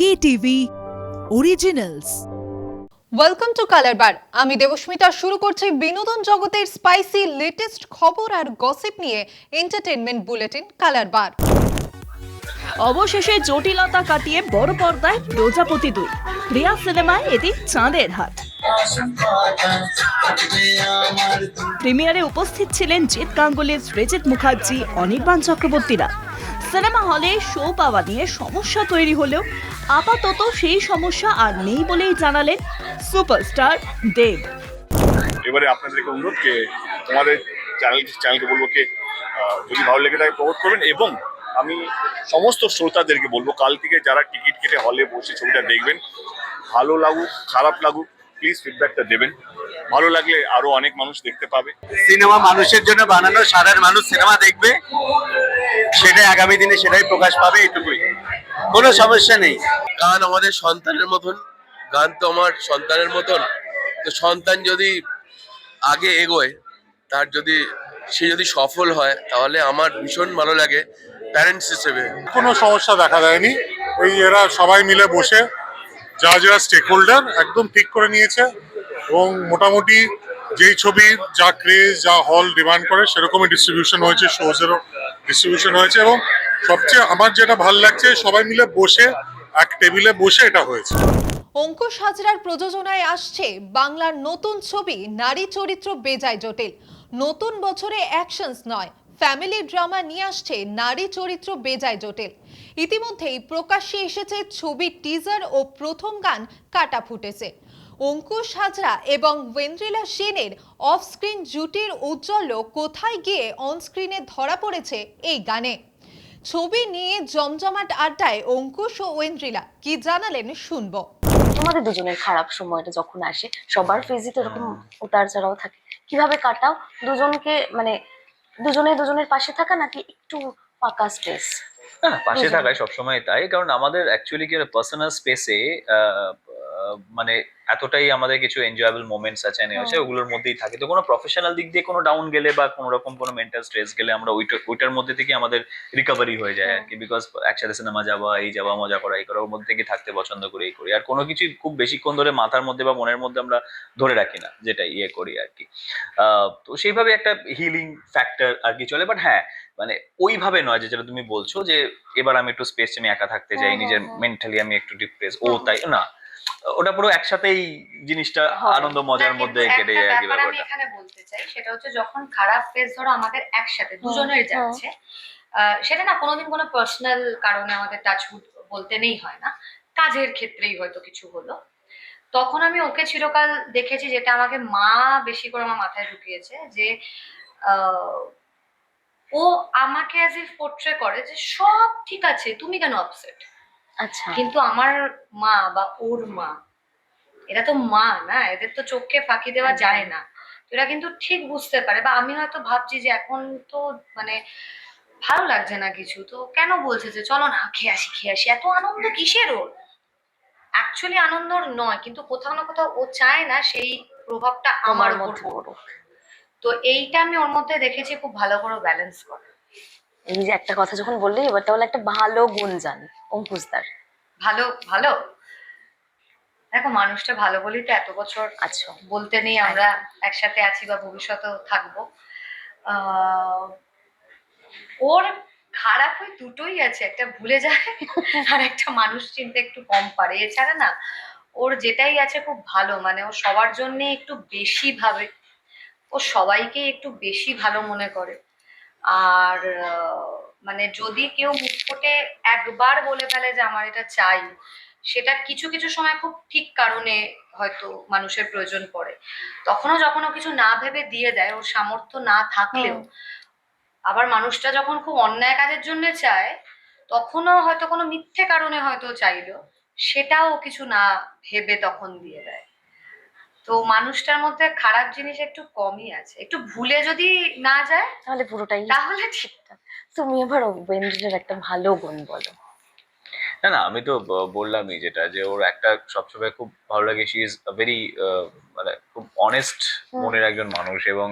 KTV Originals। Welcome to colour bar. আমি দেবস্মিতা শুরু করছি বিনোদন জগতের স্পাইসি লেটেস্ট খবর আর গসিপ নিয়ে এন্টারটেইনমেন্ট বুলেটিন কালার বার। অবশেষে জটিলতা কাটিয়ে বড় পর্দায় প্রজাপতি 2 প্রিয়া সিনেমায় এটি চাঁদের হাট। প্রিমিয়ারে উপস্থিত ছিলেন জিৎ গাঙ্গুলি, সৃজিত মুখার্জি, অনির্বাণ চক্রবর্তীরা। সিনেমা হলে শো পাওয়া নিয়ে সমস্যা তৈরি হলেও আপাতত সেই সমস্যা আর নেই বলেই জানালেন সুপারস্টার দেব। এবারে আপনাদেরকে অনুরোধ কে তোমাদের চ্যানেলকে বলবো কে যদি ভালো লেগে থাকে প্রমোট করবেন, এবং আমি সমস্ত শ্রোতাদেরকে বলবো কাল থেকে যারা টিকিট কেটে হলে বসে ছবিটা দেখবেন, ভালো লাগুক খারাপ লাগুক প্লিজ ফিডব্যাকটা দেবেন। ভালো লাগলে আরো অনেক মানুষ দেখতে পাবে। সিনেমা মানুষের জন্য বানানো, সাধারণ মানুষ সিনেমা দেখবে, সেটাই আগামী দিনে সেটাই প্রকাশ পাবে, এটুকুই, কোনো সমস্যা নেই। গান আমাদের সন্তানের মতন, গান তো আমার সন্তানের মতন। তো সন্তান যদি আগে এগোয়, তার যদি সে যদি সফল হয়, তাহলে আমার ভীষণ ভালো লাগে প্যারেন্টস হিসেবে। কোনো সমস্যা দেখা দেয়নি। ওই এরা সবাই মিলে বসে যারা স্টেক হোল্ডার একদম ঠিক করে নিয়েছে, এবং মোটামুটি যেই ছবির যা ক্রেজ, যা হল ডিমান্ড করে সেরকমই ডিস্ট্রিবিউশন হয়েছে, শোজেরও ডিস্ট্রিবিউশন হয়েছে, এবং সবচেয়ে আমার যেটা ভালো লাগছে সবাই মিলে বসে এক টেবিলে বসে এটা হয়েছে। অঙ্কুশ হাজরার প্রযোজনায় আসছে বাংলার নতুন ছবি নারী চরিত্র বেজায় জটিল। নতুন বছরে অ্যাকশনস নয়, ফ্যামিলি ড্রামা নিয়ে আসছে নারী চরিত্র বেজায় জটিল। ইতিমধ্যেই প্রকাশ্যে এসেছে ছবির টিজার ও প্রথম গান কাটা ফুটেছে। অঙ্কুশ হাজরা এবং ওয়েন্দ্রিলা সেনের অফ স্ক্রিন জুটির উজ্জ্বল্য কোথায় গিয়ে অন স্ক্রিনে ধরা পড়েছে এই গানে। ছবি নিয়ে জমজমাট আড্ডায় অঙ্কুশ ও ওয়েন্দ্রিলা কি জানালেন শুনবো। তোমাদের দুজনের খারাপ সময়টা যখন আসে, সবার ফেজে তো এরকম উতার চড়াও থাকে, কিভাবে কাটাও দুজনকে? মানে দুজনের পাশে থাকা নাকি একটু ফাঁকা স্পেস? না, পাশে থাকায় সবসময় তাই, কারণ আমাদের অ্যাকচুয়ালি কি পার্সোনাল স্পেসে মানে এতটাই আমাদের কিছু এনজয়েবল মোমেন্টস আছে, ওগুলোর মধ্যেই থাকে। তো কোনো প্রফেশনাল দিক দিয়ে কোনো ডাউন গেলে বা কোনো রকম কোনো মেন্টাল স্ট্রেস গেলে আমরা ওইটার মধ্যে থেকে আমাদের রিকভারি হয়ে যায় আর কি। বিকজ একসাথে সিনেমা যাওয়া মজা করা এই করার ওর মধ্যে থেকে থাকতে পছন্দ করি, এই করি। আর কোনো কিছু খুব বেশিক্ষণ ধরে মাথার মধ্যে বা মনের মধ্যে আমরা ধরে রাখি না, যেটা ইয়ে করি আর কি। তো সেইভাবে একটা হিলিং ফ্যাক্টর আর কি চলে। বাট হ্যাঁ, মানে ওইভাবে নয় যে যেটা তুমি বলছো যে এবার আমি একটু স্পেস আমি একা থাকতে চাই, নিজের মেন্টালি আমি একটু ডিপ্রেস, তাই না, ওটা পুরো একসাথেই জিনিসটা আনন্দ মজার মধ্যে কেটে যায় আর কি। ব্যাপারটা আমি এখানে বলতে চাই সেটা হচ্ছে, যখন খারাপ ফেজ ধরো আমাদের একসাথে দুজনের যাচ্ছে, সেটা না কোনোদিন কোনো পার্সোনাল কারণে আমাদের টাচউড বলতে নেই হয় না, কাজের ক্ষেত্রেই হয়তো কিছু হলো, তখন আমি ওকে চিরকাল দেখেছি, যেটা আমাকে মা বেশি করে আমার মাথায় ঢুকিয়েছে, যে ও আমাকে অ্যাজ ইফ পোর্ট্রে করে যে সব ঠিক আছে, তুমি কেন আপসেট? আচ্ছা, কিন্তু আমার মা বা ওর মা, এরা তো মা না, এদের তো চোখকে ফাঁকি দেওয়া যায় না। তো এরা কিন্তু ঠিক বুঝতে পারে। বা আমি হয়তো ভাবছি যে এখন তো মানে ভালো লাগছে না কিছু, তো কেন বলছে যে চলো না খেয়ে আসি, এত আনন্দ কিসের ওর? অ্যাকচুয়ালি আনন্দর নয়, কিন্তু কোথাও না কোথাও ও চায় না সেই প্রভাবটা আমার মধ্যে পড়ুক। তো এইটা আমি ওর মধ্যে দেখেছি, খুব ভালো করে ব্যালেন্স করে। এই যে একটা কথা যখন বললি, এবার তাহলে একটা ভালো গুণ জানি অঙ্কুশদার। ভালো দেখো, মানুষটা ভালো বলেই তো এত বছর আচ্ছা বলতে নেই আমরা একসাথে আছি বা ভবিষ্যতেও থাকবো। ওর খারাপ ওই দুটোই আছে, একটা ভুলে যায় আর একটা মানুষ চিনতে একটু কম পারে। এছাড়া না, ওর যেটাই আছে খুব ভালো। মানে ও সবার জন্য একটু বেশি ভাবে, ও সবাইকে একটু বেশি ভালো মনে করে। আর মানে যদি কেউ মুখ ফুটে একবার বলে ফেলে যে আমার এটা চাই, সেটা কিছু কিছু সময় খুব ঠিক কারণে হয়তো মানুষের প্রয়োজন পড়ে, তখনও যখন ও কিছু না ভেবে দিয়ে দেয়, ওর সামর্থ্য না থাকলেও। আবার মানুষটা যখন খুব অন্যায় কাজের জন্য চায়, তখনও হয়তো কোনো মিথ্যে কারণে হয়তো চাইলো, সেটাও কিছু না ভেবে তখন দিয়ে দেয়। তো মানুষটার মধ্যে খারাপ জিনিস একটু কমই আছে, একটু ভুলে যদি না যায় তাহলে পুরোটাই তাহলে ঠিকঠাক। তুমি এবার ওয়েন্দ্রিলার একটা ভালো গুণ বলো। না, আমি তো বললামই যেটা, যে ওর একটা সবসময় খুব ভালো লাগে, শি ইজ ভেরি মানে খুব অনেস্ট মনের একজন মানুষ, এবং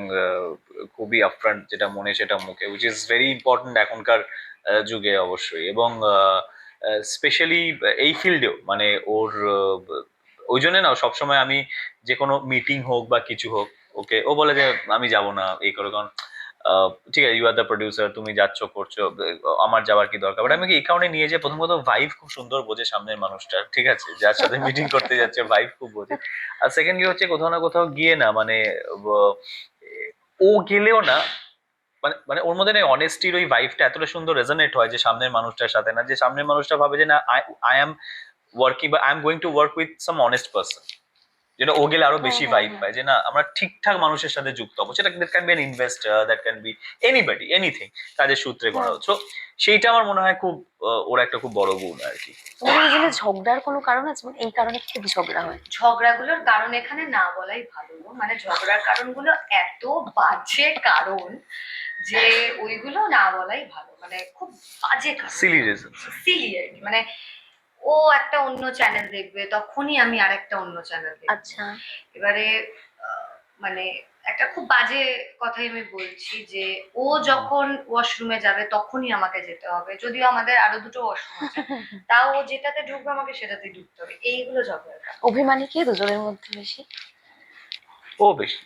খুবই আপফ্রন্ট, যেটা মনে সেটা মুখে, উইচ ইজ ভেরি ইম্পর্টেন্ট এখনকার যুগে অবশ্যই। এবং স্পেশালি এই ফিল্ডেও মানে ওর ওই জন্য না সবসময় আমি যে কোনো মিটিং হোক বা কিছু হোক ওকে ও বলে যে আমি যাব না এই করে, কারণ ঠিক আছে ইউ আর দ্য প্রডিউসার, তুমি যাচ্ছ করছো, আমার যাওয়ার কি দরকার। বাট আমি কি এই কারণে নিয়ে যাই, প্রথমত ভাইব খুব সুন্দর বোঝে সামনের মানুষটা, ঠিক আছে, যার সাথে মিটিং করতে যাচ্ছে ভাইব খুব বোঝে। আর সেকেন্ডলি হচ্ছে কোথাও না কোথাও গিয়ে না মানে ও গেলেও না মানে মানে ওর মধ্যে না অনেস্টির ওই ভাইবটা এতটা সুন্দর রেজনেট হয় যে সামনের মানুষটার সাথে, না যে সামনের মানুষটা ভাবে যে না আই এম ওয়ার্কিং বা I am going to work with some honest person, যেটা ও গেলে আরো বেশি ভাইব পায় যে না আমরা ঠিকঠাক মানুষের সাথে যুক্ত হবো, সেটা that can be an investor, that can be anybody anything, কাজের সূত্রে করা হচ্ছে। সেইটা আমার মনে হয় খুব ওর একটা খুব বড় গুণ আর কি। তোমার এখানে ঝগড়ার কোনো কারণ আছে, মানে এই কারণে খুব ঝগড়া হয়? ঝগড়াগুলোর কারণ এখানে না বলাই ভালো গো। মানে ঝগড়ার কারণগুলো এত বাজে কারণ যে ওইগুলো না বলাই ভালো, মানে খুব বাজে কারণ, সিলি রিজন, সিলি আর কি। মানে ও একটা অন্য চ্যানেল দেখবে, তখনই আমি আরেকটা অন্য চ্যানেল দেখব। আচ্ছা, এবারে মানে একটা খুব বাজে কথাই আমি বলছি যে ও যখন ওয়াশরুমে যাবে তখনই আমাকে যেতে হবে, যদিও আমাদের আরো দুটো ওয়াশরুম আছে, তাও ও যেটাতে ঢুকবে আমাকে সেটাতেই ঢুকতে হবে। এইগুলো ঝগড়ার কারণ। অভিমানী কে দুজনের মধ্যে বেশি? ও বেশি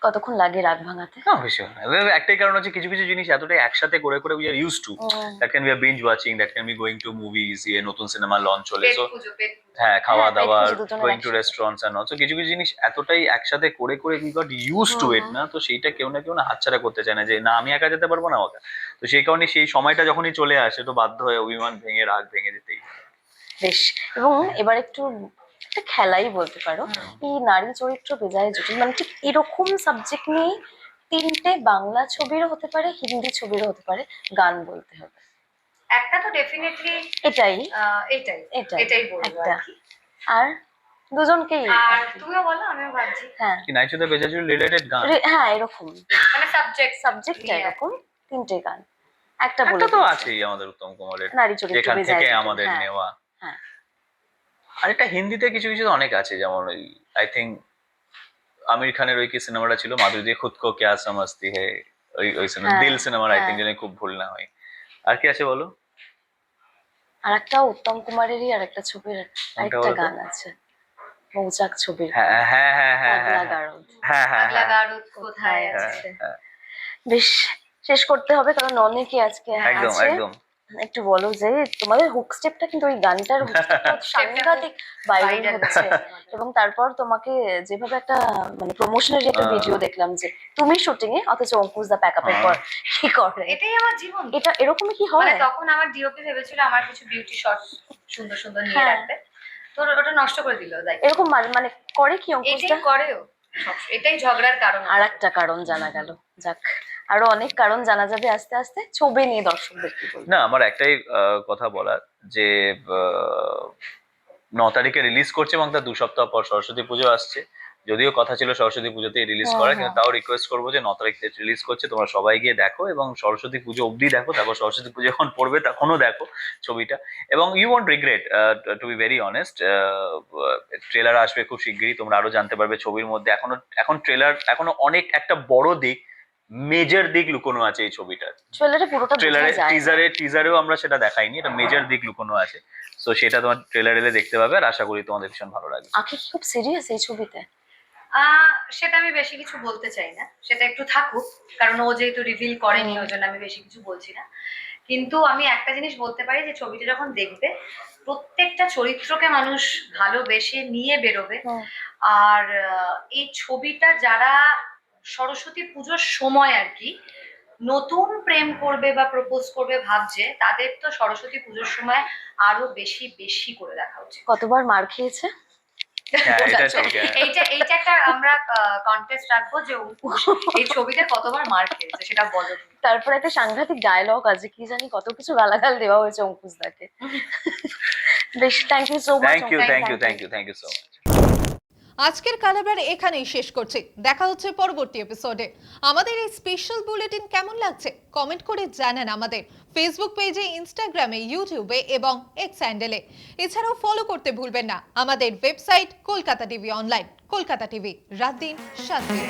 কতক্ষণ লাগে রাগ ভাঙাতে? না বেশি হয় না। একটাই কারণ হচ্ছে কিছু কিছু জিনিস এতটাই একসাথে করে করে we are use to, that can be a binge watching, that can be going to movies, নতুন সিনেমা লঞ্চ হলে পেট সো পুজো, পেট পুজো। হ্যাঁ খাওয়া হ্যাঁ, দাওয়া, পেট পুজো দুজনের গোয়িং টু একসাথে। রেস্টুরেন্টস এন্ড অলসো কিছু কিছু জিনিস এতটাই একসাথে করে করে উই গট ইউজ টু ইট না, তো সেইটা কেউ না হাতছাড়া করতে চায় না যে না আমি একা যেতে পারবো না আমাকে। তো সেই কারণে সেই সময়টা যখনই চলে আসে তো বাধ্য হয়ে অভিমান ভেঙে রাগ ভেঙে যেতেই হয়। বেশ, এবং এবার একটু একটা খেলাই বলতে পারো, এই নারী চরিত্র বেজায় জটিল, মানে ঠিক এরকম সাবজেক্ট নিয়ে 3টে বাংলা ছবিরও হতে পারে, হিন্দি ছবিরও হতে পারে, গান বলতে হবে। একটা তো ডেফিনেটলি এটাই এটাই এটাই এটাই বলবো একটা। আর কি। আর দুজনকেই আর তুমিও বলো, আমিও ভাবছি। হ্যাঁ কি নাইচুদা বেজাজুর রিলেটেড গান হ্যাঁ এরকম মানে সাবজেক্টটা এরকম 3টে গান, একটা বলে একটা তো দিয়েছি। আছেই আমাদের উত্তম কুমারের, নারী চরিত্র যেখান বেজায় থেকে জটিল, আমাদের হ্যাঁ, নেওয়া। হ্যাঁ। আরেকটা হিন্দিতে কিছু কিছু তো অনেক আছে, যেমন ওই আই থিঙ্ক আমির খানের ওই কি সিনেমাটা ছিল মাধুরী দিয়ে খুদ কো ক্যা সমঝতি হে, ওই সিনেমা হ্যাঁ, দিল সিনেমার আই হ্যাঁ। থিঙ্ক যদি খুব ভুল না হয়। আর কি আছে বলো? আর একটা উত্তম কুমারেরই আর একটা ছবির আরেকটা বলতো? গান আছে, মৌচাক ছবির, হ্যাঁ হ্যাঁ হ্যাঁ হ্যাঁ পাগলা হ্যাঁ গারদ। হ্যাঁ হ্যাঁ পাগলা হ্যাঁ গারদ কোথায় হ্যাঁ, আছে। হ্যাঁ, বেশ, শেষ করতে হবে কারণ অনেকে আজকে একদম আছে। একদম। একটু বলো যে তোমাদের হুক স্টেপটা কিন্তু ওই গানটার হুক স্টেপটা সাংঘাতিক ভাইরাল Viral হচ্ছে, হচ্ছে। এবং তারপর তোমাকে যেভাবে একটা মানে প্রমোশনারি একটা ভিডিও দেখলাম যে তুমি শুটিং এ অথচ অঙ্কুশ দা প্যাকআপের পর কি করে, এটাই আমার জীবন। এটা এরকমই কি মানে হয়? তখন আমার ডিওপি ভেবেছিল আমার কিছু বিউটি শট সুন্দর সুন্দর নিয়ে হ্যাঁ। রাখবে, তো ওটা নষ্ট করে দিল। দেখ এরকম মানে করে কি অঙ্কুশ এটাই দা? করেও এটাই ঝগড়ার কারণ। আর একটা কারণ জানা গেল, যাক আরো অনেক কারণ জানা যাবে আস্তে আস্তে। ছবি নিয়ে দর্শকদের কি বলবো? না আমার একটাই কথা বলার যে 9 তারিখে রিলিজ করছে এবং তার 2 সপ্তাহ পর সরস্বতী পুজো আসছে। যদিও কথা ছিল সরস্বতী পুজোতেই রিলিজ হ্যাঁ, করা, হ্যাঁ। কিন্তু তাও রিকোয়েস্ট করবো যে 9 তারিখ রিলিজ করছে, তোমরা সবাই গিয়ে দেখো এবং সরস্বতী পুজো অবধি দেখো, তারপর সরস্বতী পুজো যখন পড়বে তখনও দেখো ছবিটা, এবং you won't regret, to be very honest. Trailer আসবে খুব শিগগিরই, তোমরা আরো জানতে পারবে ছবির মধ্যে। এখন ট্রেলার এখনো অনেক একটা বড় দিক, মেজর দিক লুকোনো আছে এই ছবিটার। ট্রেলারে পুরোটা বোঝা ট্রেলারে যায় না। টিজারেও আমরা সেটা দেখাইনি, এটা মেজর দিক লুকোনো আছে। সো সেটা তোমার ট্রেলার এলে দেখতে পাবে, আর আশা করি তোমাদের ভীষণ ভালো লাগবে। আঁখি কি খুব সিরিয়াস এই ছবিতে? সেটা আমি বেশি কিছু বলতে চাই না, সেটা একটু থাকুক, কারণ ও যেহেতু রিভিল করেনি ওই জন্য আমি বেশি কিছু বলছি না। কিন্তু আমি একটা জিনিস বলতে পারি যে ছবিটা যখন দেখবে প্রত্যেকটা চরিত্রকে মানুষ ভালোবেসে নিয়ে বেরোবে। আর এই ছবিটা যারা সরস্বতী পুজোর সময় আর কি নতুন প্রেম করবে বা প্রপোজ করবে ভাবছে, তাদের তো সরস্বতী পুজোর সময় আরো বেশি বেশি করে দেখা উচিত। কতবার মার খেয়েছে? হ্যাঁ এটা ঠিক, হ্যাঁ। এইটা একটা আমরা কন্টেস্ট রাখবো যে অঙ্কুশ এই ছবিতে কতবার মার খেয়েছে সেটা বলো। তারপর একটা সাংঘাতিক ডায়লগ আছে, কি জানি কত কিছু গালাগাল দেওয়া হয়েছে অঙ্কুশ দাকে। বেশ, thank you so much. Thank you so much. আজকের কালাবার এখানেই শেষ করছি, দেখা হচ্ছে পরবর্তী এপিসোডে। আমাদের এই স্পেশাল বুলেটিন কেমন লাগছে কমেন্ট করে জানান আমাদের ফেসবুক পেজে, ইনস্টাগ্রামে, ইউটিউবে এবং এক্স হ্যান্ডেলে। এছাড়াও ফলো করতে ভুলবেন না আমাদের website Kolkata TV online. Kolkata TV, রাত দিন 7 দিন।